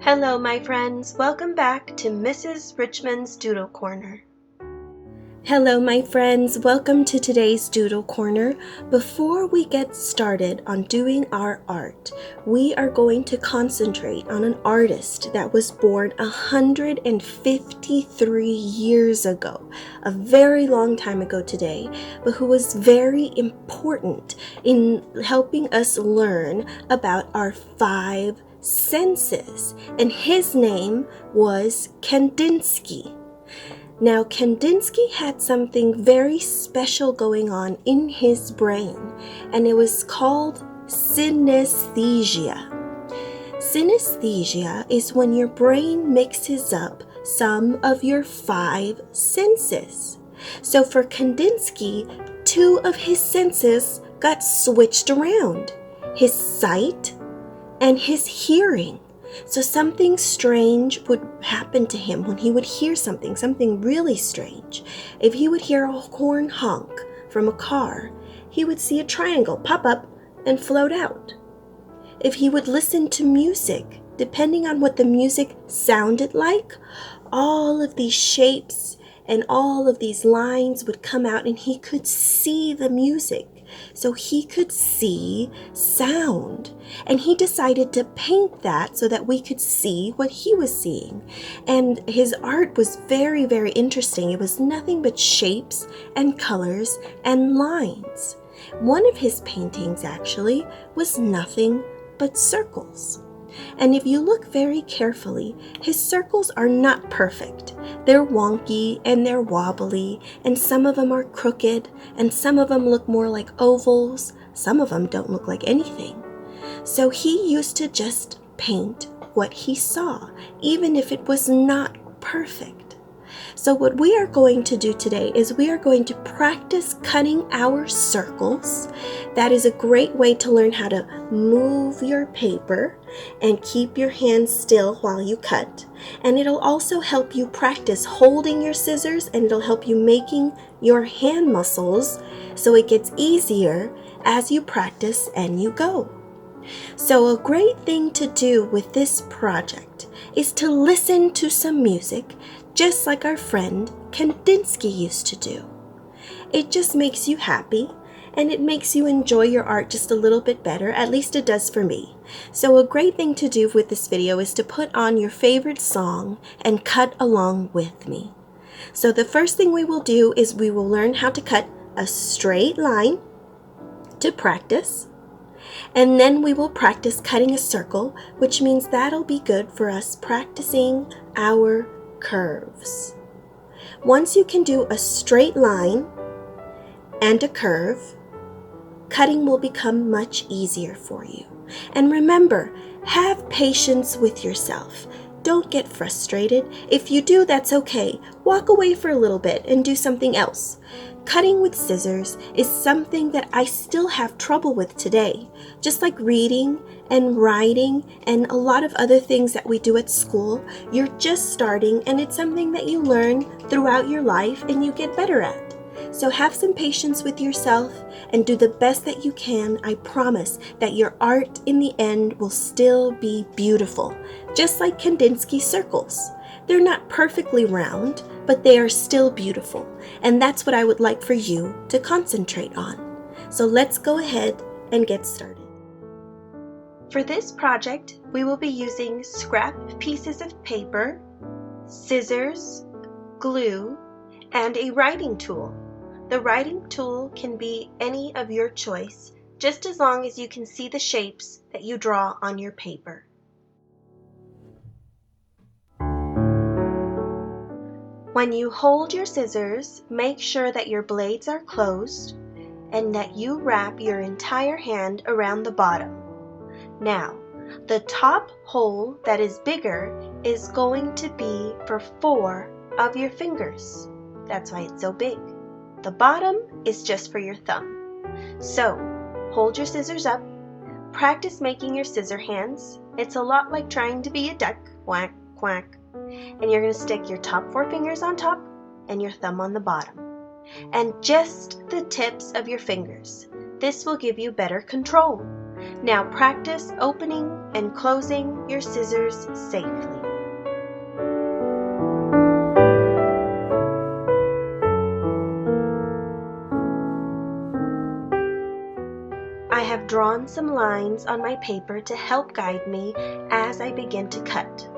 Hello, my friends. Welcome back to Mrs. Richmond's Doodle Corner. Hello, my friends. Welcome to today's Doodle Corner. Before we get started on doing our art, we are going to concentrate on an artist that was born 153 years ago, a very long time ago today, but who was very important in helping us learn about our 5 senses, and his name was Kandinsky. Now, Kandinsky had something very special going on in his brain, and it was called synesthesia. Synesthesia is when your brain mixes up some of your 5 senses. So for Kandinsky, 2 of his senses got switched around, his sight and his hearing. So something strange would happen to him when he would hear something really strange. If he would hear a horn honk from a car, he would see a triangle pop up and float out. If he would listen to music, depending on what the music sounded like, all of these shapes and all of these lines would come out and he could see the music. So he could see sound, and he decided to paint that so that we could see what he was seeing. And his art was very, very interesting. It was nothing but shapes and colors and lines. One of his paintings actually was nothing but circles. And if you look very carefully, his circles are not perfect. They're wonky and they're wobbly, and some of them are crooked, and some of them look more like ovals. Some of them don't look like anything. So he used to just paint what he saw, even if it was not perfect. So what we are going to do today is we are going to practice cutting our circles. That is a great way to learn how to move your paper and keep your hands still while you cut. And it'll also help you practice holding your scissors, and it'll help you making your hand muscles so it gets easier as you practice and you go. So a great thing to do with this project is to listen to some music, just like our friend Kandinsky used to do. It just makes you happy, and it makes you enjoy your art just a little bit better. At least it does for me. So a great thing to do with this video is to put on your favorite song and cut along with me. So the first thing we will do is we will learn how to cut a straight line to practice. And then we will practice cutting a circle, which means that'll be good for us practicing our curves. Once you can do a straight line and a curve, cutting will become much easier for you. And remember, have patience with yourself. Don't get frustrated. If you do, that's okay. Walk away for a little bit and do something else. Cutting with scissors is something that I still have trouble with today. Just like reading and writing and a lot of other things that we do at school, you're just starting, and it's something that you learn throughout your life and you get better at. So have some patience with yourself and do the best that you can. I promise that your art in the end will still be beautiful, just like Kandinsky's circles. They're not perfectly round, but they are still beautiful, and that's what I would like for you to concentrate on. So let's go ahead and get started. For this project, we will be using scrap pieces of paper, scissors, glue, and a writing tool. The writing tool can be any of your choice, just as long as you can see the shapes that you draw on your paper. When you hold your scissors, make sure that your blades are closed and that you wrap your entire hand around the bottom. Now, the top hole that is bigger is going to be for 4 of your fingers. That's why it's so big. The bottom is just for your thumb. So, hold your scissors up. Practice making your scissor hands. It's a lot like trying to be a duck. Quack, quack. And you're going to stick your top 4 fingers on top and your thumb on the bottom. And just the tips of your fingers. This will give you better control. Now practice opening and closing your scissors safely. I have drawn some lines on my paper to help guide me as I begin to cut.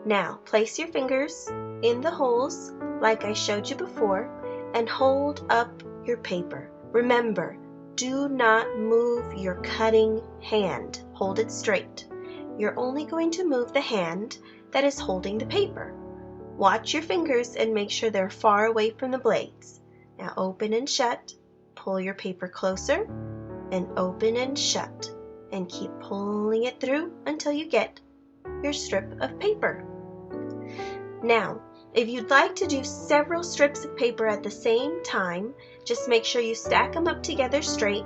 Now place your fingers in the holes like I showed you before and hold up your paper. Remember, do not move your cutting hand. Hold it straight. You're only going to move the hand that is holding the paper. Watch your fingers and make sure they're far away from the blades. Now open and shut. Pull your paper closer and open and shut. And keep pulling it through until you get your strip of paper. Now, if you'd like to do several strips of paper at the same time, just make sure you stack them up together straight,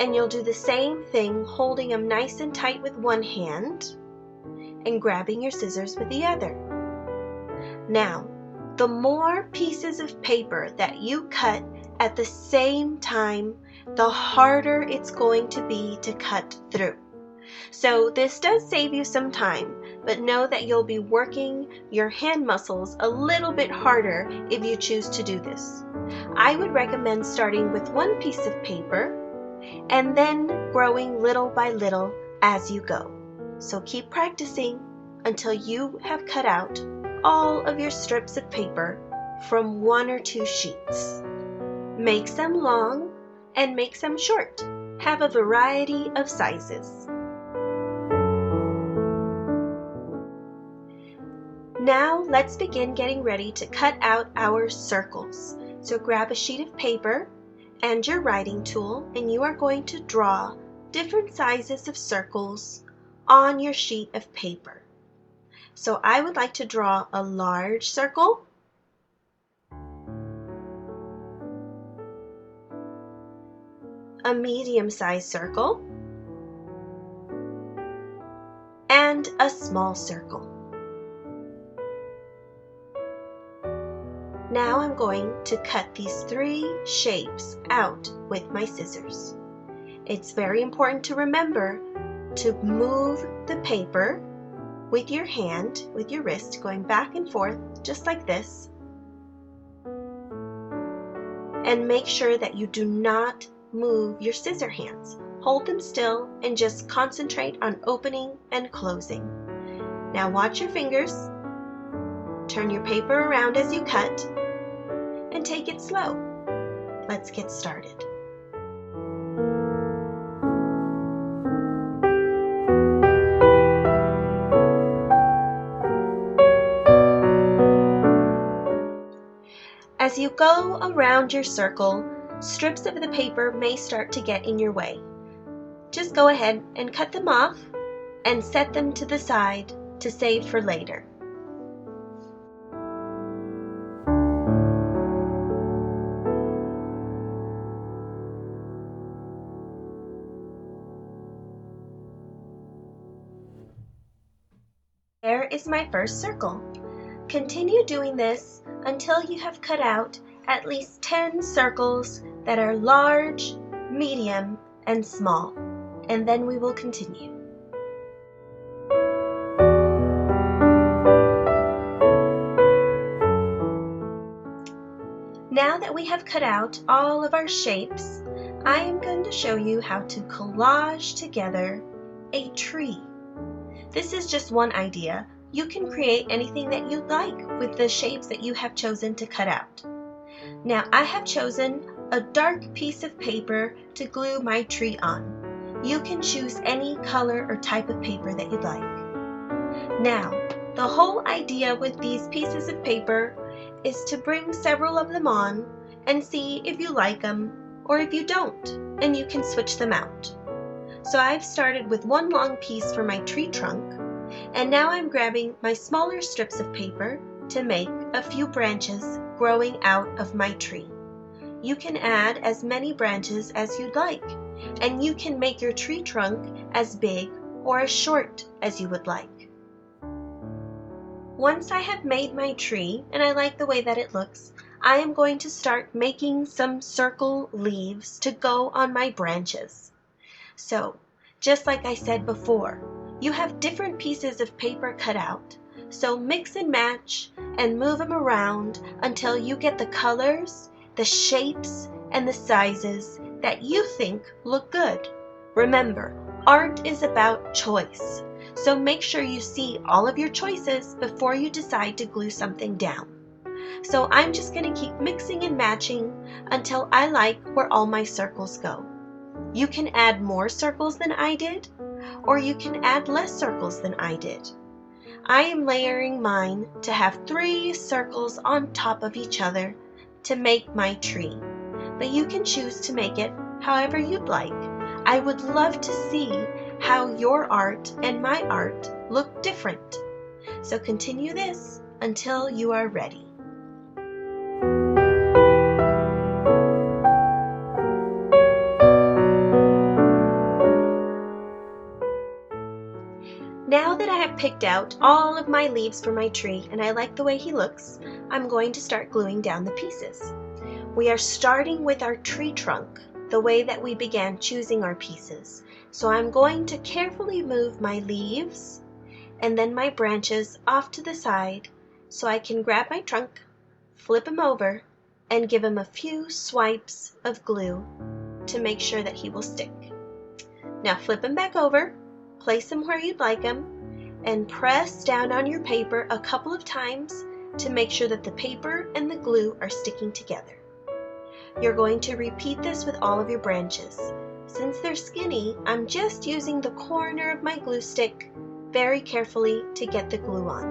and you'll do the same thing, holding them nice and tight with one hand and grabbing your scissors with the other. Now, the more pieces of paper that you cut at the same time, the harder it's going to be to cut through. So this does save you some time, but know that you'll be working your hand muscles a little bit harder if you choose to do this. I would recommend starting with one piece of paper and then growing little by little as you go. So keep practicing until you have cut out all of your strips of paper from 1 or 2 sheets. Make some long and make some short. Have a variety of sizes. Now let's begin getting ready to cut out our circles. So grab a sheet of paper and your writing tool, and you are going to draw different sizes of circles on your sheet of paper. So I would like to draw a large circle, a medium-sized circle, and a small circle. Now I'm going to cut these 3 shapes out with my scissors. It's very important to remember to move the paper with your hand, with your wrist, going back and forth just like this. And make sure that you do not move your scissor hands. Hold them still and just concentrate on opening and closing. Now watch your fingers. Turn your paper around as you cut and take it slow. Let's get started. As you go around your circle, strips of the paper may start to get in your way. Just go ahead and cut them off and set them to the side to save for later. There is my first circle. Continue doing this until you have cut out at least 10 circles that are large, medium, and small, and then we will continue. Now that we have cut out all of our shapes, I am going to show you how to collage together a tree. This is just one idea. You can create anything that you'd like with the shapes that you have chosen to cut out. Now I have chosen a dark piece of paper to glue my tree on. You can choose any color or type of paper that you'd like. Now, the whole idea with these pieces of paper is to bring several of them on and see if you like them or if you don't, and you can switch them out. So I've started with one long piece for my tree trunk, and now I'm grabbing my smaller strips of paper to make a few branches growing out of my tree. You can add as many branches as you'd like, and you can make your tree trunk as big or as short as you would like. Once I have made my tree and I like the way that it looks, I am going to start making some circle leaves to go on my branches. So Just like I said before, you have different pieces of paper cut out, so mix and match and move them around until you get the colors, the shapes, and the sizes that you think look good. Remember, art is about choice, so make sure you see all of your choices before you decide to glue something down. So I'm just going to keep mixing and matching until I like where all my circles go. You can add more circles than I did, or you can add less circles than I did. I am layering mine to have 3 circles on top of each other to make my tree, but you can choose to make it however you'd like. I would love to see how your art and my art look different. So continue this until you are ready. Now that I have picked out all of my leaves for my tree and I like the way he looks, I'm going to start gluing down the pieces. We are starting with our tree trunk, the way that we began choosing our pieces. So I'm going to carefully move my leaves and then my branches off to the side so I can grab my trunk, flip him over, and give him a few swipes of glue to make sure that he will stick. Now flip him back over, place him where you'd like him, and press down on your paper a couple of times to make sure that the paper and the glue are sticking together. You're going to repeat this with all of your branches. Since they're skinny, I'm just using the corner of my glue stick very carefully to get the glue on.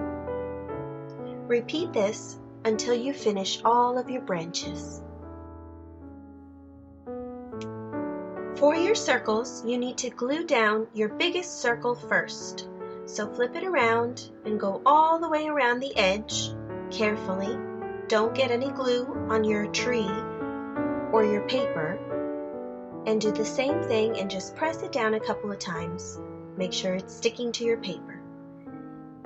Repeat this until you finish all of your branches. For your circles, you need to glue down your biggest circle first. So flip it around and go all the way around the edge carefully. Don't get any glue on your tree or your paper. And do the same thing and just press it down a couple of times. Make sure it's sticking to your paper.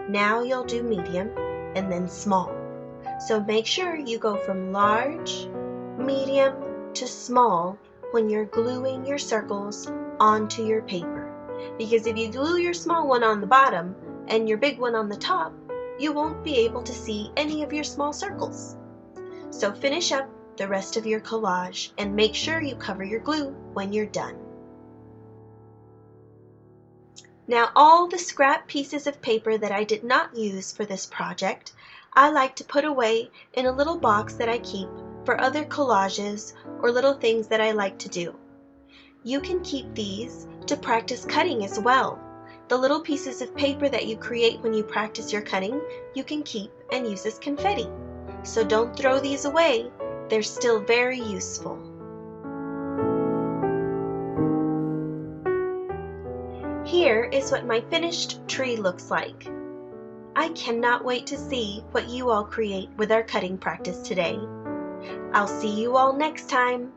Now you'll do medium and then small. So make sure you go from large, medium to small when you're gluing your circles onto your paper. Because if you glue your small one on the bottom and your big one on the top, you won't be able to see any of your small circles. So finish up the rest of your collage and make sure you cover your glue when you're done. Now all the scrap pieces of paper that I did not use for this project, I like to put away in a little box that I keep for other collages or little things that I like to do. You can keep these to practice cutting as well. The little pieces of paper that you create when you practice your cutting, you can keep and use as confetti. So don't throw these away, they're still very useful. Here is what my finished tree looks like. I cannot wait to see what you all create with our cutting practice today. I'll see you all next time.